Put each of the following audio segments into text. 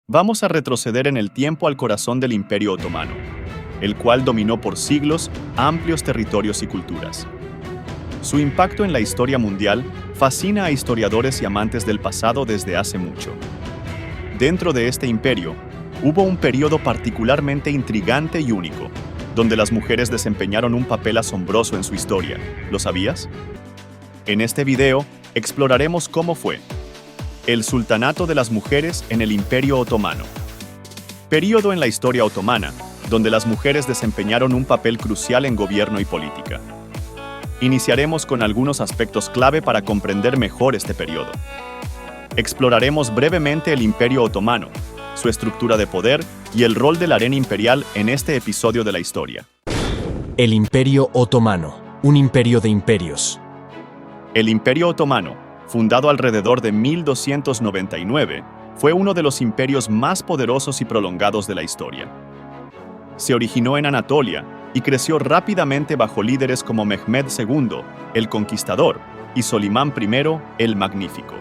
Vamos a retroceder en el tiempo al corazón del Imperio Otomano, el cual dominó por siglos amplios territorios y culturas. Su impacto en la historia mundial fascina a historiadores y amantes del pasado desde hace mucho. Dentro de este imperio, hubo un periodo particularmente intrigante y único, donde las mujeres desempeñaron un papel asombroso en su historia. ¿Lo sabías? En este video, exploraremos cómo fue el Sultanato de las Mujeres en el Imperio Otomano. Período en la historia otomana, donde las mujeres desempeñaron un papel crucial en gobierno y política. Iniciaremos con algunos aspectos clave para comprender mejor este periodo. Exploraremos brevemente el Imperio Otomano, su estructura de poder y el rol del harén imperial en este episodio de la historia. El Imperio Otomano, un imperio de imperios. El Imperio Otomano, fundado alrededor de 1299, fue uno de los imperios más poderosos y prolongados de la historia. Se originó en Anatolia y creció rápidamente bajo líderes como Mehmed II, el Conquistador, y Solimán I, el Magnífico.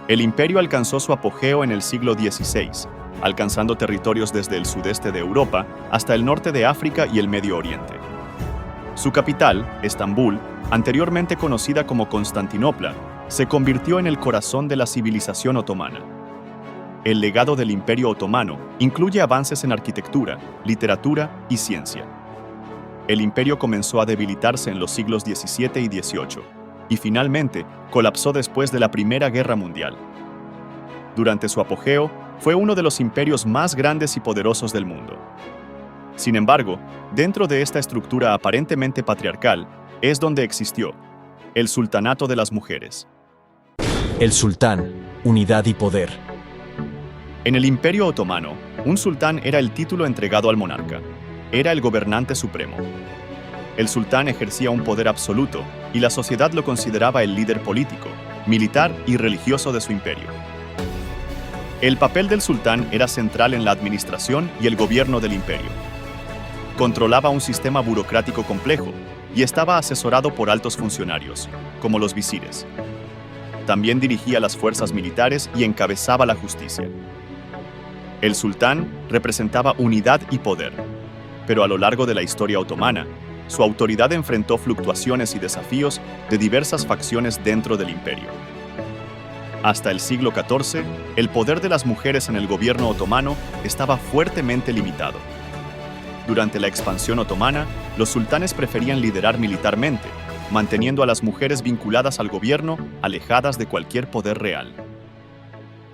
El imperio alcanzó su apogeo en el siglo XVI, alcanzando territorios desde el sudeste de Europa hasta el norte de África y el Medio Oriente. Su capital, Estambul, anteriormente conocida como Constantinopla, se convirtió en el corazón de la civilización otomana. El legado del Imperio Otomano incluye avances en arquitectura, literatura y ciencia. El imperio comenzó a debilitarse en los siglos XVII y XVIII, y finalmente colapsó después de la Primera Guerra Mundial. Durante su apogeo, fue uno de los imperios más grandes y poderosos del mundo. Sin embargo, dentro de esta estructura aparentemente patriarcal, es donde existió el Sultanato de las Mujeres. El sultán, unidad y poder. En el Imperio Otomano, un sultán era el título entregado al monarca. Era el gobernante supremo. El sultán ejercía un poder absoluto y la sociedad lo consideraba el líder político, militar y religioso de su imperio. El papel del sultán era central en la administración y el gobierno del imperio. Controlaba un sistema burocrático complejo y estaba asesorado por altos funcionarios, como los visires. También dirigía las fuerzas militares y encabezaba la justicia. El sultán representaba unidad y poder, pero a lo largo de la historia otomana, su autoridad enfrentó fluctuaciones y desafíos de diversas facciones dentro del imperio. Hasta el siglo XIV, el poder de las mujeres en el gobierno otomano estaba fuertemente limitado. Durante la expansión otomana, los sultanes preferían liderar militarmente, manteniendo a las mujeres vinculadas al gobierno, alejadas de cualquier poder real.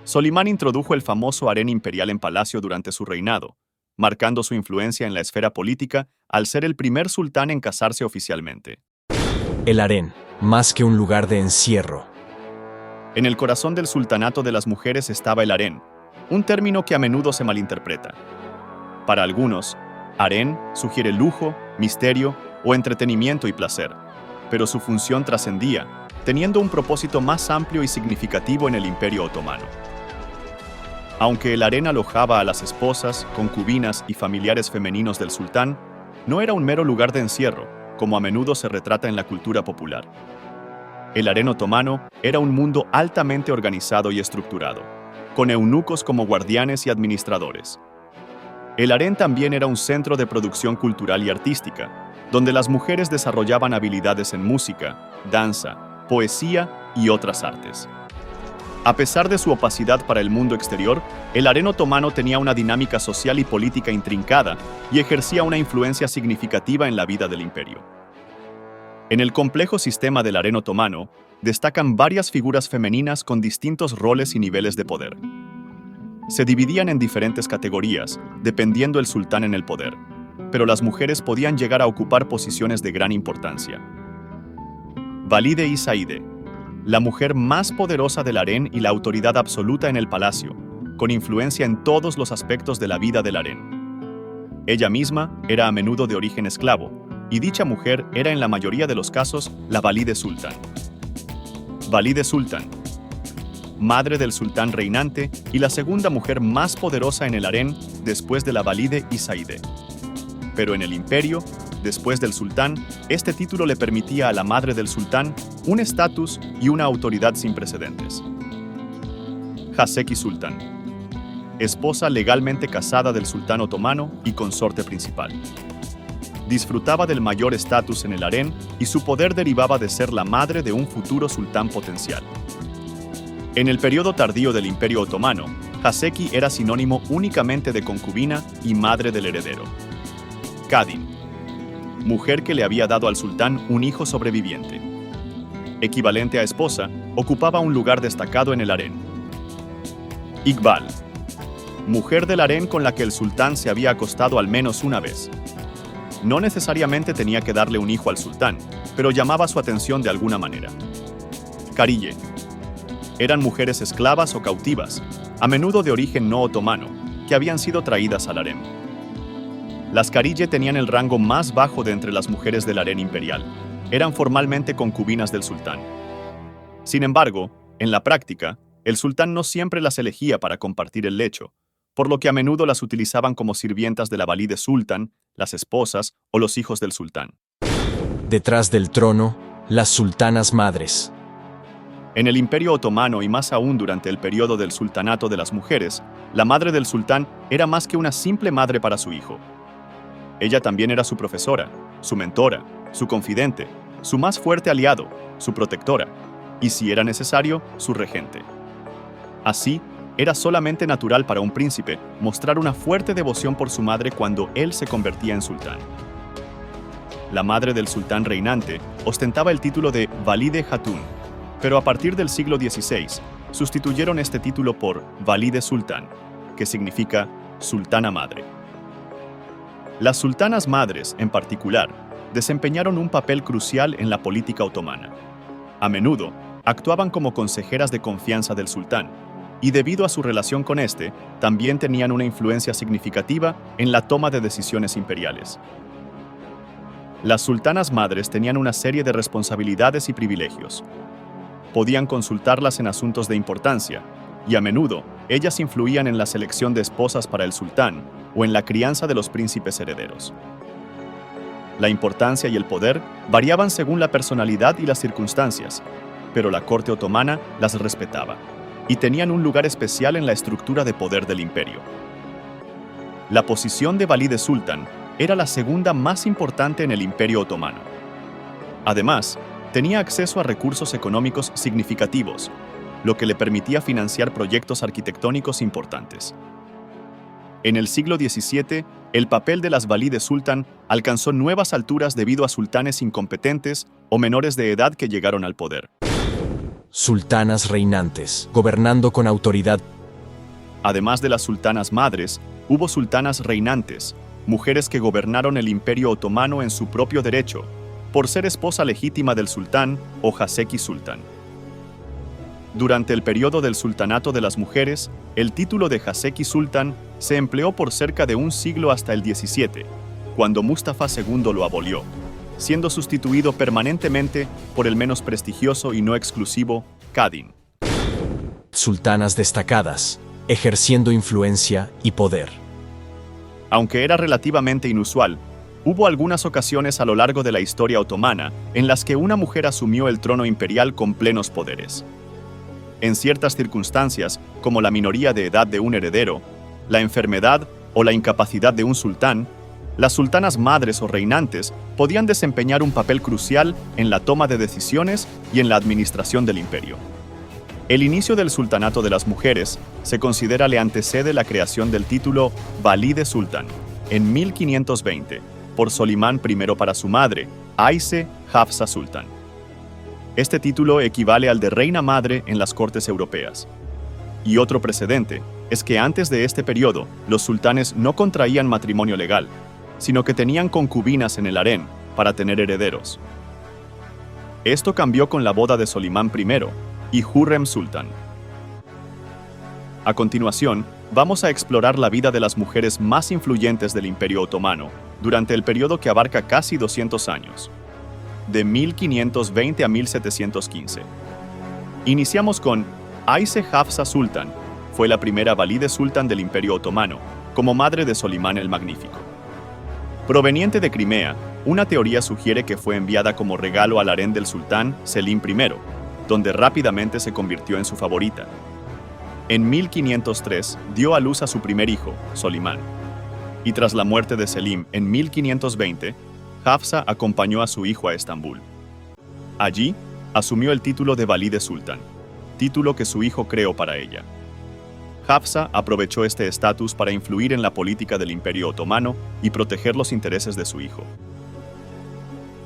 Solimán introdujo el famoso harén imperial en palacio durante su reinado, marcando su influencia en la esfera política al ser el primer sultán en casarse oficialmente. El harén, más que un lugar de encierro. En el corazón del sultanato de las mujeres estaba el harén, un término que a menudo se malinterpreta. Para algunos, harén sugiere lujo, misterio o entretenimiento y placer, pero su función trascendía, teniendo un propósito más amplio y significativo en el Imperio Otomano. Aunque el harén alojaba a las esposas, concubinas y familiares femeninos del sultán, no era un mero lugar de encierro, como a menudo se retrata en la cultura popular. El harén otomano era un mundo altamente organizado y estructurado, con eunucos como guardianes y administradores. El harén también era un centro de producción cultural y artística, donde las mujeres desarrollaban habilidades en música, danza, poesía y otras artes. A pesar de su opacidad para el mundo exterior, el harén otomano tenía una dinámica social y política intrincada y ejercía una influencia significativa en la vida del imperio. En el complejo sistema del harén otomano, destacan varias figuras femeninas con distintos roles y niveles de poder. Se dividían en diferentes categorías, dependiendo el sultán en el poder, pero las mujeres podían llegar a ocupar posiciones de gran importancia. Valide-i Saide, la mujer más poderosa del harén y la autoridad absoluta en el palacio, con influencia en todos los aspectos de la vida del harén. Ella misma era a menudo de origen esclavo, y dicha mujer era en la mayoría de los casos la Valide Sultan. Valide Sultan, madre del sultán reinante y la segunda mujer más poderosa en el harén después de la Valide-i Saide. Pero en el imperio, después del sultán, este título le permitía a la madre del sultán un estatus y una autoridad sin precedentes. Haseki Sultan. esposa legalmente casada del sultán otomano y consorte principal. Disfrutaba del mayor estatus en el harén y su poder derivaba de ser la madre de un futuro sultán potencial. En el periodo tardío del Imperio Otomano, Haseki era sinónimo únicamente de concubina y madre del heredero. Kadin, mujer que le había dado al sultán un hijo sobreviviente. Equivalente a esposa, ocupaba un lugar destacado en el harén. Iqbal, mujer del harén con la que el sultán se había acostado al menos una vez. No necesariamente tenía que darle un hijo al sultán, pero llamaba su atención de alguna manera. Carille, eran mujeres esclavas o cautivas, a menudo de origen no otomano, que habían sido traídas al harén. Las carille tenían el rango más bajo de entre las mujeres del harén imperial. Eran formalmente concubinas del sultán. Sin embargo, en la práctica, el sultán no siempre las elegía para compartir el lecho, por lo que a menudo las utilizaban como sirvientas de la valide sultán, las esposas o los hijos del sultán. Detrás del trono, las sultanas madres. En el Imperio Otomano y más aún durante el periodo del sultanato de las mujeres, la madre del sultán era más que una simple madre para su hijo. Ella también era su profesora, su mentora, su confidente, su más fuerte aliado, su protectora, y si era necesario, su regente. Así, era solamente natural para un príncipe mostrar una fuerte devoción por su madre cuando él se convertía en sultán. La madre del sultán reinante ostentaba el título de Valide Hatun, pero a partir del siglo XVI sustituyeron este título por Valide Sultán, que significa sultana madre. Las sultanas madres, en particular, desempeñaron un papel crucial en la política otomana. A menudo, actuaban como consejeras de confianza del sultán, y debido a su relación con este, también tenían una influencia significativa en la toma de decisiones imperiales. Las sultanas madres tenían una serie de responsabilidades y privilegios. Podían consultarlas en asuntos de importancia, y a menudo ellas influían en la selección de esposas para el sultán o en la crianza de los príncipes herederos. La importancia y el poder variaban según la personalidad y las circunstancias, pero la corte otomana las respetaba y tenían un lugar especial en la estructura de poder del imperio. La posición de Valide Sultán era la segunda más importante en el Imperio Otomano. Además, tenía acceso a recursos económicos significativos, lo que le permitía financiar proyectos arquitectónicos importantes. En el siglo XVII, el papel de las Valide Sultán alcanzó nuevas alturas debido a sultanes incompetentes o menores de edad que llegaron al poder. Sultanas reinantes, gobernando con autoridad. Además de las sultanas madres, hubo sultanas reinantes, mujeres que gobernaron el Imperio Otomano en su propio derecho, por ser esposa legítima del sultán o Haseki Sultán. Durante el periodo del sultanato de las mujeres, el título de Haseki Sultán se empleó por cerca de un siglo hasta el XVII, cuando Mustafa II lo abolió, siendo sustituido permanentemente por el menos prestigioso y no exclusivo Kadin. Sultanas destacadas, ejerciendo influencia y poder. Aunque era relativamente inusual, hubo algunas ocasiones a lo largo de la historia otomana en las que una mujer asumió el trono imperial con plenos poderes. En ciertas circunstancias, como la minoría de edad de un heredero, la enfermedad o la incapacidad de un sultán, las sultanas madres o reinantes podían desempeñar un papel crucial en la toma de decisiones y en la administración del imperio. El inicio del sultanato de las mujeres se considera le antecede la creación del título Valide Sultán, en 1520, por Solimán I para su madre, Ayse Hafsa Sultán. Este título equivale al de reina madre en las cortes europeas. Y otro precedente es que antes de este periodo, los sultanes no contraían matrimonio legal, sino que tenían concubinas en el harén para tener herederos. Esto cambió con la boda de Solimán I y Hurrem Sultán. A continuación, vamos a explorar la vida de las mujeres más influyentes del Imperio Otomano durante el periodo que abarca casi 200 años, de 1520 a 1715. Iniciamos con Ayse Hafsa Sultán. Fue la primera Valide Sultán del Imperio Otomano, como madre de Solimán el Magnífico. Proveniente de Crimea, una teoría sugiere que fue enviada como regalo al harén del sultán Selim I, donde rápidamente se convirtió en su favorita. En 1503 dio a luz a su primer hijo, Solimán. Y tras la muerte de Selim en 1520, Hafsa acompañó a su hijo a Estambul. Allí, asumió el título de Valide Sultan, título que su hijo creó para ella. Hafsa aprovechó este estatus para influir en la política del Imperio Otomano y proteger los intereses de su hijo.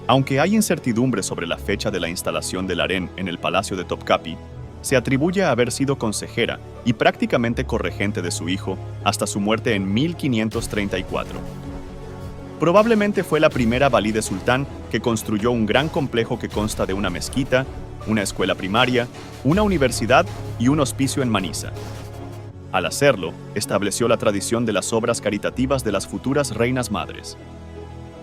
Aunque hay incertidumbre sobre la fecha de la instalación del harén en el Palacio de Topkapi, se atribuye a haber sido consejera y prácticamente corregente de su hijo hasta su muerte en 1534. Probablemente fue la primera Valide Sultán que construyó un gran complejo que consta de una mezquita, una escuela primaria, una universidad y un hospicio en Manisa. Al hacerlo, estableció la tradición de las obras caritativas de las futuras reinas madres.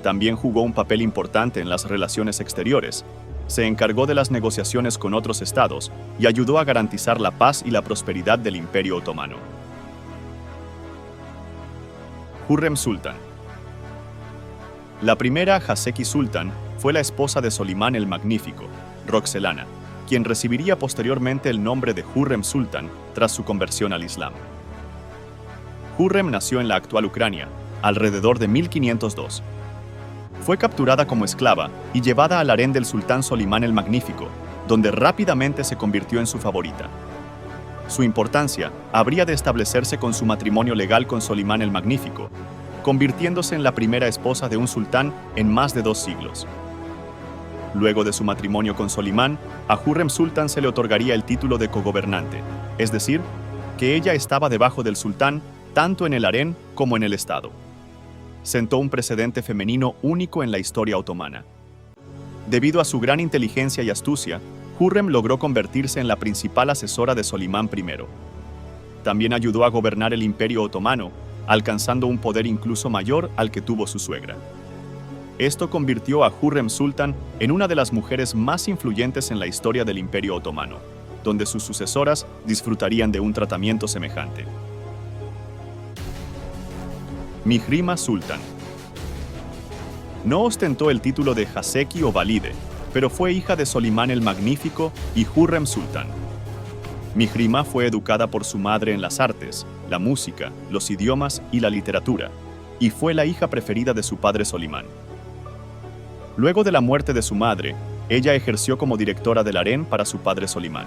También jugó un papel importante en las relaciones exteriores. Se encargó de las negociaciones con otros estados y ayudó a garantizar la paz y la prosperidad del Imperio Otomano. Hürrem Sultan. La primera Haseki Sultan fue la esposa de Solimán el Magnífico, Roxelana, quien recibiría posteriormente el nombre de Hürrem Sultan tras su conversión al Islam. Hürrem nació en la actual Ucrania, alrededor de 1502. Fue capturada como esclava y llevada al harén del sultán Solimán el Magnífico, donde rápidamente se convirtió en su favorita. Su importancia habría de establecerse con su matrimonio legal con Solimán el Magnífico, convirtiéndose en la primera esposa de un sultán en más de 2 siglos. Luego de su matrimonio con Solimán, a Hürrem Sultan se le otorgaría el título de cogobernante, es decir, que ella estaba debajo del sultán tanto en el harén como en el estado. Sentó un precedente femenino único en la historia otomana. Debido a su gran inteligencia y astucia, Hürrem logró convertirse en la principal asesora de Solimán I. También ayudó a gobernar el Imperio Otomano, alcanzando un poder incluso mayor al que tuvo su suegra. Esto convirtió a Hürrem Sultan en una de las mujeres más influyentes en la historia del Imperio Otomano, donde sus sucesoras disfrutarían de un tratamiento semejante. Mihrima Sultan. No ostentó el título de Haseki o Valide, pero fue hija de Solimán el Magnífico y Hürrem Sultan. Mihrima fue educada por su madre en las artes, la música, los idiomas y la literatura, y fue la hija preferida de su padre Solimán. Luego de la muerte de su madre, ella ejerció como directora del harén para su padre Solimán.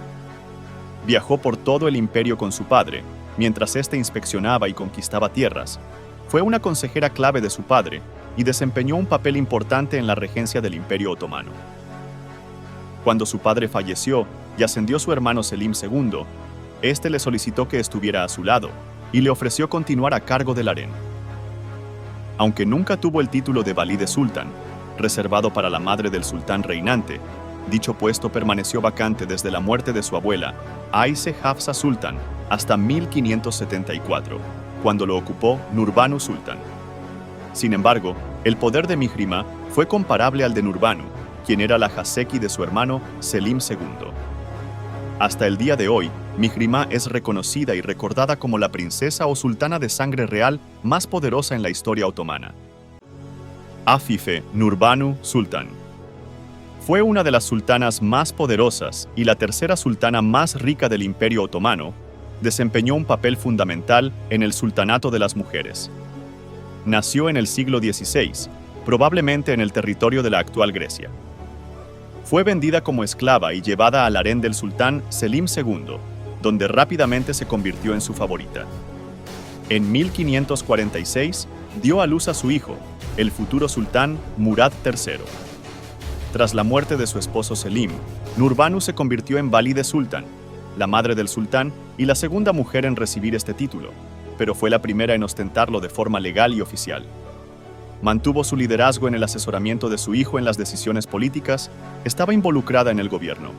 Viajó por todo el imperio con su padre, mientras éste inspeccionaba y conquistaba tierras. Fue una consejera clave de su padre y desempeñó un papel importante en la regencia del Imperio Otomano. Cuando su padre falleció y ascendió su hermano Selim II, este le solicitó que estuviera a su lado y le ofreció continuar a cargo del harén. Aunque nunca tuvo el título de Valide Sultan, reservado para la madre del sultán reinante, dicho puesto permaneció vacante desde la muerte de su abuela, Ayse Hafsa Sultan, hasta 1574, cuando lo ocupó Nurbanu Sultan. Sin embargo, el poder de Mihrima fue comparable al de Nurbanu, quien era la Haseki de su hermano Selim II. Hasta el día de hoy, Mihrima es reconocida y recordada como la princesa o sultana de sangre real más poderosa en la historia otomana. Afife Nurbanu Sultan. Fue una de las sultanas más poderosas y la tercera sultana más rica del Imperio Otomano. Desempeñó un papel fundamental en el sultanato de las mujeres. Nació en el siglo XVI, probablemente en el territorio de la actual Grecia. Fue vendida como esclava y llevada al harén del sultán Selim II, donde rápidamente se convirtió en su favorita. En 1546, dio a luz a su hijo, el futuro sultán Murad III. Tras la muerte de su esposo Selim, Nurbanu se convirtió en Valide Sultan, la madre del sultán y la segunda mujer en recibir este título, pero fue la primera en ostentarlo de forma legal y oficial. Mantuvo su liderazgo en el asesoramiento de su hijo en las decisiones políticas, estaba involucrada en el gobierno,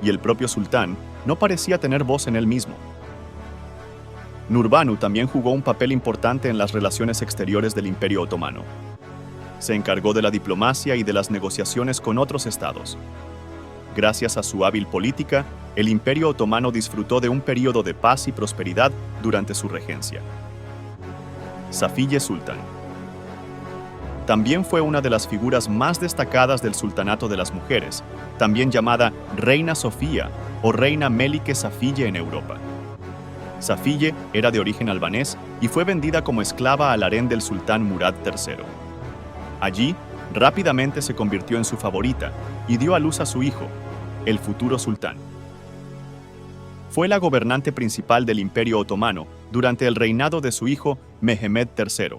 y el propio sultán no parecía tener voz en él mismo. Nurbanu también jugó un papel importante en las relaciones exteriores del Imperio Otomano. Se encargó de la diplomacia y de las negociaciones con otros estados. Gracias a su hábil política, el Imperio Otomano disfrutó de un período de paz y prosperidad durante su regencia. Safiye Sultan. También fue una de las figuras más destacadas del sultanato de las mujeres, también llamada Reina Sofía o Reina Melike Safiye en Europa. Safiye era de origen albanés y fue vendida como esclava al harén del sultán Murad III. Allí, rápidamente se convirtió en su favorita y dio a luz a su hijo, el futuro sultán. Fue la gobernante principal del Imperio Otomano durante el reinado de su hijo Mehmed III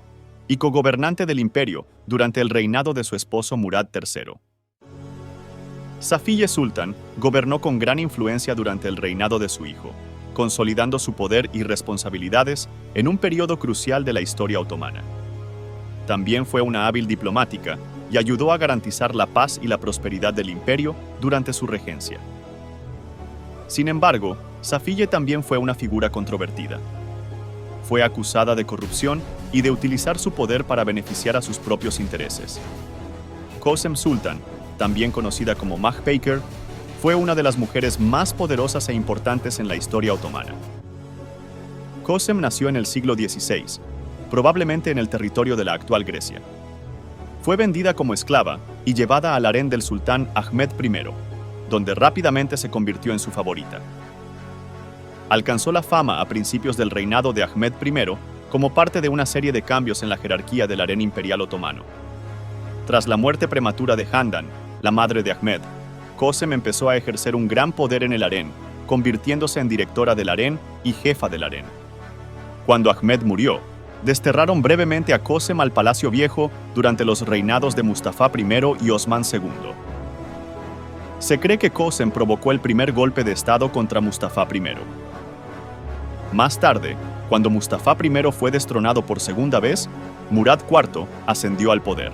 y cogobernante del imperio durante el reinado de su esposo Murad III. Safiye Sultan gobernó con gran influencia durante el reinado de su hijo, consolidando su poder y responsabilidades en un periodo crucial de la historia otomana. También fue una hábil diplomática y ayudó a garantizar la paz y la prosperidad del imperio durante su regencia. Sin embargo, Safiye también fue una figura controvertida. Fue acusada de corrupción y de utilizar su poder para beneficiar a sus propios intereses. Kösem Sultan, también conocida como Mahpeker, fue una de las mujeres más poderosas e importantes en la historia otomana. Kösem nació en el siglo XVI, probablemente en el territorio de la actual Grecia. Fue vendida como esclava y llevada al harén del sultán Ahmed I, donde rápidamente se convirtió en su favorita. Alcanzó la fama a principios del reinado de Ahmed I como parte de una serie de cambios en la jerarquía del harén imperial otomano. Tras la muerte prematura de Handan, la madre de Ahmed, Kösem empezó a ejercer un gran poder en el harén, convirtiéndose en directora del harén y jefa del harén. Cuando Ahmed murió, desterraron brevemente a Kösem al Palacio Viejo durante los reinados de Mustafa I y Osman II. Se cree que Kösem provocó el primer golpe de estado contra Mustafa I. Más tarde, cuando Mustafa I fue destronado por segunda vez, Murad IV ascendió al poder.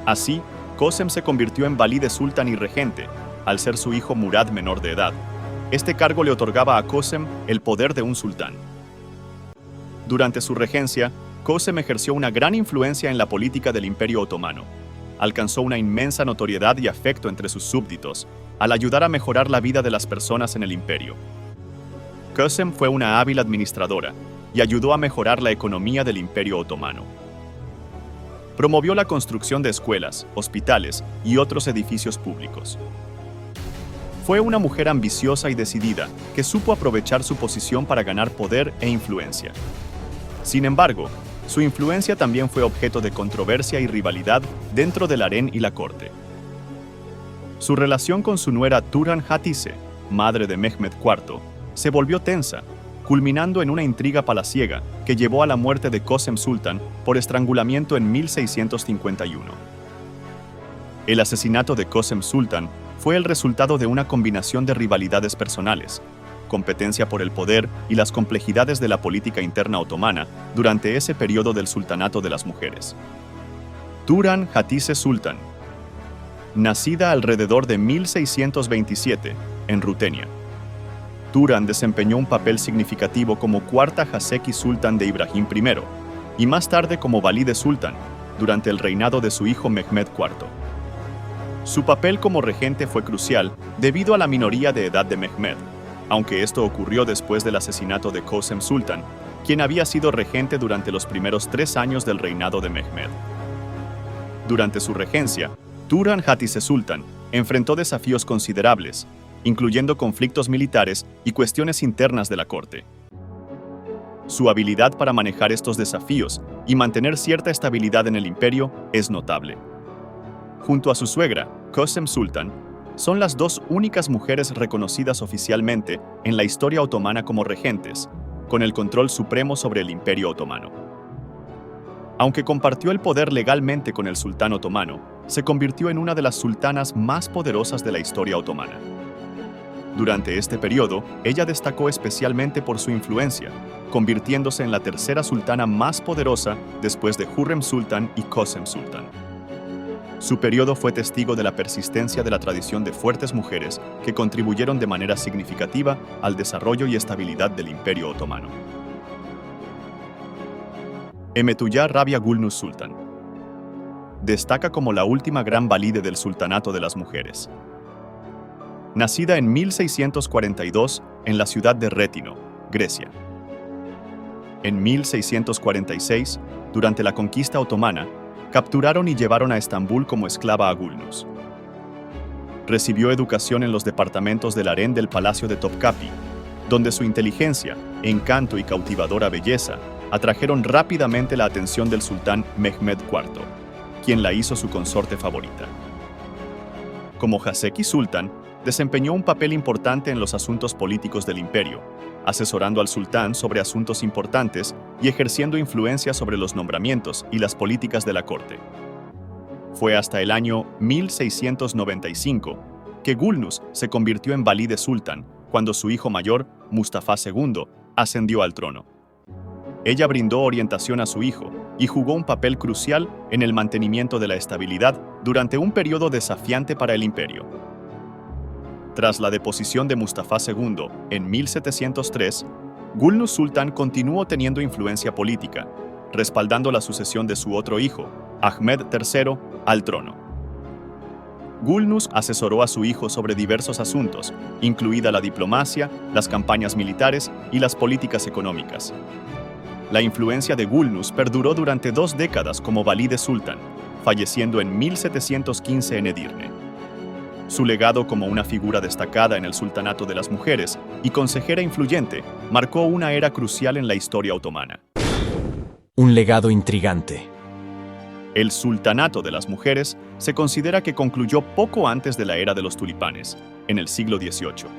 Así, Kösem se convirtió en valí de sultán y regente, al ser su hijo Murad menor de edad. Este cargo le otorgaba a Kösem el poder de un sultán. Durante su regencia, Kösem ejerció una gran influencia en la política del Imperio Otomano. Alcanzó una inmensa notoriedad y afecto entre sus súbditos, al ayudar a mejorar la vida de las personas en el imperio. Kösem fue una hábil administradora y ayudó a mejorar la economía del Imperio Otomano. Promovió la construcción de escuelas, hospitales y otros edificios públicos. Fue una mujer ambiciosa y decidida que supo aprovechar su posición para ganar poder e influencia. Sin embargo, su influencia también fue objeto de controversia y rivalidad dentro del harén y la corte. Su relación con su nuera Turan Hatise, madre de Mehmed IV, se volvió tensa, culminando en una intriga palaciega que llevó a la muerte de Kösem Sultan por estrangulamiento en 1651. El asesinato de Kösem Sultan fue el resultado de una combinación de rivalidades personales, competencia por el poder y las complejidades de la política interna otomana durante ese periodo del sultanato de las mujeres. Turan Hatise Sultan, nacida alrededor de 1627 en Rutenia. Turan desempeñó un papel significativo como cuarta Haseki Sultan de Ibrahim I y más tarde como valí de sultán durante el reinado de su hijo Mehmed IV. Su papel como regente fue crucial debido a la minoría de edad de Mehmed, aunque esto ocurrió después del asesinato de Kösem Sultan, quien había sido regente durante los primeros 3 años del reinado de Mehmed. Durante su regencia, Turan Hatise Sultan enfrentó desafíos considerables, incluyendo conflictos militares y cuestiones internas de la corte. Su habilidad para manejar estos desafíos y mantener cierta estabilidad en el imperio es notable. Junto a su suegra, Kösem Sultan, son las 2 únicas mujeres reconocidas oficialmente en la historia otomana como regentes, con el control supremo sobre el Imperio Otomano. Aunque compartió el poder legalmente con el sultán otomano, se convirtió en una de las sultanas más poderosas de la historia otomana. Durante este periodo, ella destacó especialmente por su influencia, convirtiéndose en la tercera sultana más poderosa después de Hürrem Sultan y Kösem Sultan. Su periodo fue testigo de la persistencia de la tradición de fuertes mujeres que contribuyeron de manera significativa al desarrollo y estabilidad del Imperio Otomano. Emetullah Rabia Gulnuz Sultan. Destaca como la última gran valide del sultanato de las mujeres. Nacida en 1642 en la ciudad de Rétino, Grecia. En 1646, durante la conquista otomana, capturaron y llevaron a Estambul como esclava a Gulnuz. Recibió educación en los departamentos del harén del Palacio de Topkapi, donde su inteligencia, encanto y cautivadora belleza atrajeron rápidamente la atención del sultán Mehmed IV, quien la hizo su consorte favorita. Como Haseki Sultan, desempeñó un papel importante en los asuntos políticos del imperio, asesorando al sultán sobre asuntos importantes y ejerciendo influencia sobre los nombramientos y las políticas de la corte. Fue hasta el año 1695 que Gulnuz se convirtió en valide sultán cuando su hijo mayor, Mustafa II, ascendió al trono. Ella brindó orientación a su hijo y jugó un papel crucial en el mantenimiento de la estabilidad durante un periodo desafiante para el imperio. Tras la deposición de Mustafa II en 1703, Gulnuz Sultan continuó teniendo influencia política, respaldando la sucesión de su otro hijo, Ahmed III, al trono. Gulnuz asesoró a su hijo sobre diversos asuntos, incluida la diplomacia, las campañas militares y las políticas económicas. La influencia de Gulnuz perduró durante 2 décadas como valide sultán, falleciendo en 1715 en Edirne. Su legado como una figura destacada en el sultanato de las mujeres y consejera influyente marcó una era crucial en la historia otomana. Un legado intrigante. El sultanato de las mujeres se considera que concluyó poco antes de la era de los tulipanes, en el siglo XVIII.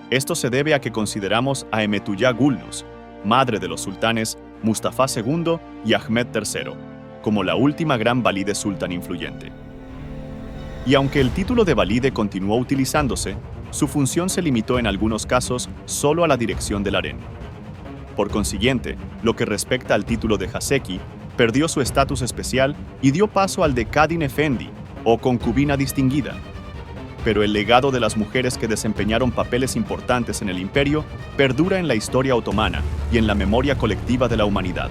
Esto se debe a que consideramos a Emetuyá Gulnuz, madre de los sultanes Mustafa II y Ahmed III, como la última gran valide sultán influyente. Y aunque el título de valide continuó utilizándose, su función se limitó en algunos casos solo a la dirección del harén. Por consiguiente, lo que respecta al título de Haseki, perdió su estatus especial y dio paso al de Kadin Efendi, o concubina distinguida. Pero el legado de las mujeres que desempeñaron papeles importantes en el imperio perdura en la historia otomana y en la memoria colectiva de la humanidad.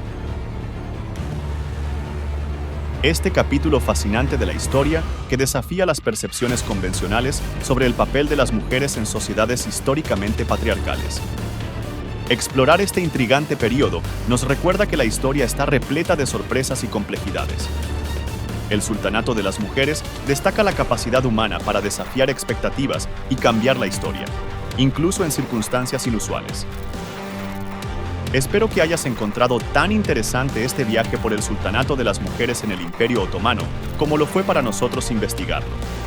Este capítulo fascinante de la historia que desafía las percepciones convencionales sobre el papel de las mujeres en sociedades históricamente patriarcales. Explorar este intrigante periodo nos recuerda que la historia está repleta de sorpresas y complejidades. El sultanato de las mujeres destaca la capacidad humana para desafiar expectativas y cambiar la historia, incluso en circunstancias inusuales. Espero que hayas encontrado tan interesante este viaje por el sultanato de las mujeres en el Imperio Otomano como lo fue para nosotros investigarlo.